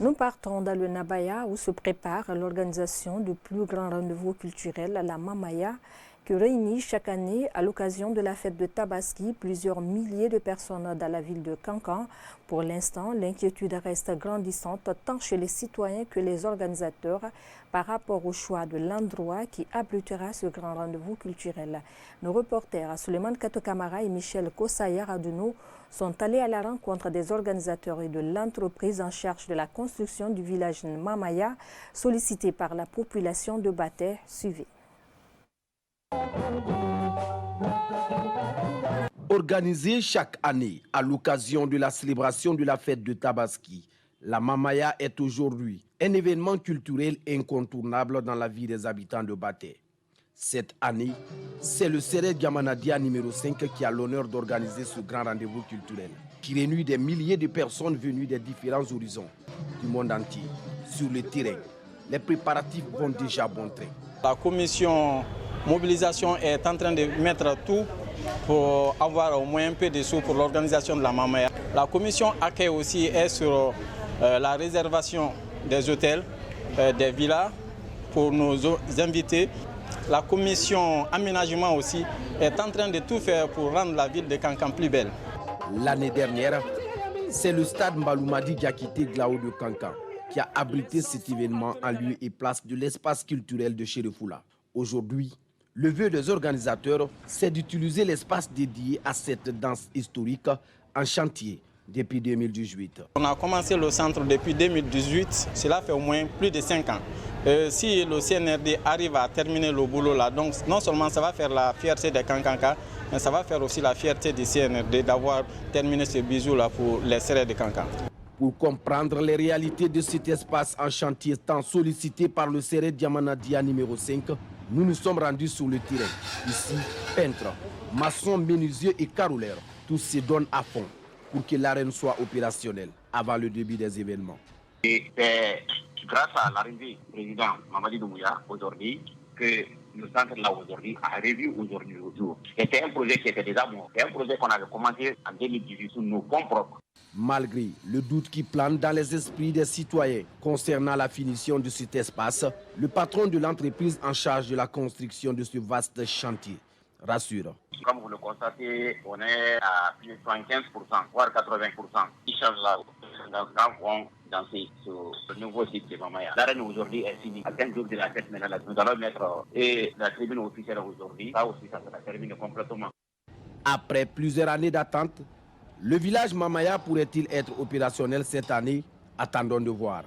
Nous partons dans le Nabaya où se prépare l'organisation du plus grand rendez-vous culturel, la Mamaya, qui réunit chaque année à l'occasion de la fête de Tabaski plusieurs milliers de personnes dans la ville de Kankan. Pour l'instant, l'inquiétude reste grandissante tant chez les citoyens que les organisateurs par rapport au choix de l'endroit qui abritera ce grand rendez-vous culturel. Nos reporters Suleiman Katokamara et Michel Kosaya Radouno sont allés à la rencontre des organisateurs et de l'entreprise en charge de la construction du village Mamaya, sollicité par la population de Baté. Suivez. Organisée chaque année à l'occasion de la célébration de la fête de Tabaski, la Mamaya est aujourd'hui un événement culturel incontournable dans la vie des habitants de Baté. Cette année, c'est le Séré Diamanadia numéro 5 qui a l'honneur d'organiser ce grand rendez-vous culturel, qui réunit des milliers de personnes venues des différents horizons du monde entier. Sur le terrain, les préparatifs vont déjà bon train. La commission mobilisation est en train de mettre tout pour avoir au moins un peu de sous pour l'organisation de la Mamaya. La commission accueil aussi est sur la réservation des hôtels, des villas pour nos invités. La commission aménagement aussi est en train de tout faire pour rendre la ville de Kankan plus belle. L'année dernière, c'est le stade Mbaloumadi Diakité Glao de Kankan qui a abrité cet événement en lieu et place de l'espace culturel de Chérifula. Aujourd'hui, le vœu des organisateurs, c'est d'utiliser l'espace dédié à cette danse historique en chantier depuis 2018. On a commencé le centre depuis 2018, cela fait au moins plus de 5 ans. Si le CNRD arrive à terminer le boulot là, donc non seulement ça va faire la fierté des Kankanka, mais ça va faire aussi la fierté du CNRD d'avoir terminé ce bijou là pour les serres de Kankan. Pour comprendre les réalités de cet espace en chantier tant sollicité par le Séré Diamanadia numéro 5, nous nous sommes rendus sur le terrain. Ici, peintres, maçons, menuisiers et caroleurs, tous se donnent à fond pour que l'arène soit opérationnelle avant le début des événements. Et c'est grâce à l'arrivée du président Mamadi Doumbouya aujourd'hui que le centre là aujourd'hui a revu aujourd'hui au jour. C'était un projet qui était déjà bon. C'est un projet qu'on avait commencé en 2018 sous nos fonds propres. Malgré le doute qui plane dans les esprits des citoyens concernant la finition de cet espace, le patron de l'entreprise en charge de la construction de ce vaste chantier rassure. Comme vous le constatez, on est à plus de 75%, voire 80%. Inch'Allah, nous allons danser sur le nouveau site de Mamaya. L'arène aujourd'hui est finie. À 15 jours de la fête, maintenant, nous allons mettre la tribune officielle aujourd'hui. Ça aussi, ça sera terminé complètement. Après plusieurs années d'attente, le village Mamaya pourrait-il être opérationnel cette année? Attendons de voir.